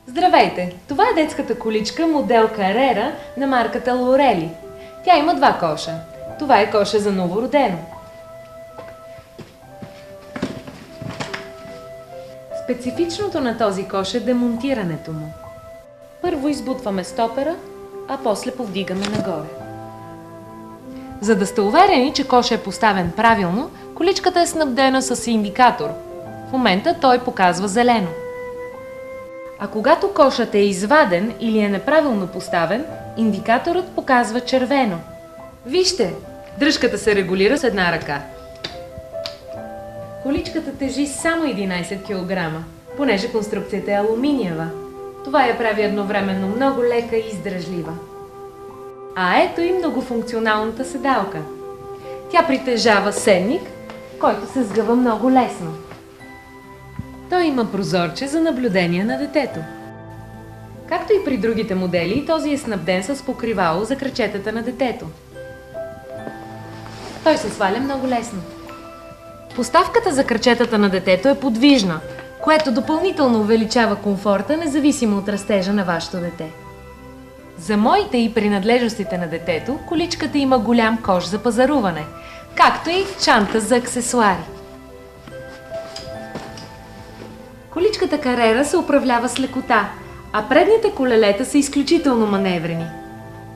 Здравейте! Това е детската количка модел Carrera на марката Лорели. Тя има два коша. Това е коша за новородено. Специфичното на този кош е демонтирането му. Първо избутваме стопера, а после повдигаме нагоре. За да сте уверени, че коша е поставен правилно, количката е снабдена с индикатор. В момента той показва зелено. А когато кошът е изваден или е неправилно поставен, индикаторът показва червено. Вижте, дръжката се регулира с една ръка. Количката тежи само 11 кг, понеже конструкцията е алуминиева. Това я прави едновременно много лека и издръжлива. А ето и многофункционалната седалка. Тя притежава седник, който се сгъва много лесно. Той има прозорче за наблюдение на детето. Както и при другите модели, този е снабден с покривало за крачетата на детето. Той се сваля много лесно. Поставката за крачетата на детето е подвижна, което допълнително увеличава комфорта, независимо от растежа на вашето дете. За моите и принадлежностите на детето, количката има голям кош за пазаруване, както и чанта за аксесуари. Количката Carrera се управлява с лекота, а предните колелета са изключително маневрени.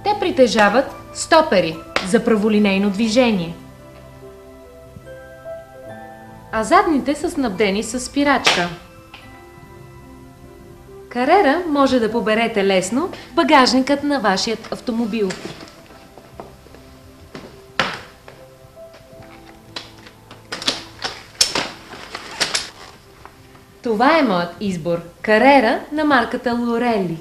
Те притежават стопери за праволинейно движение, а задните са снабдени с спирачка. Carrera може да поберете лесно в багажникът на вашият автомобил. Това е моят избор – Carrera на марката Лорели.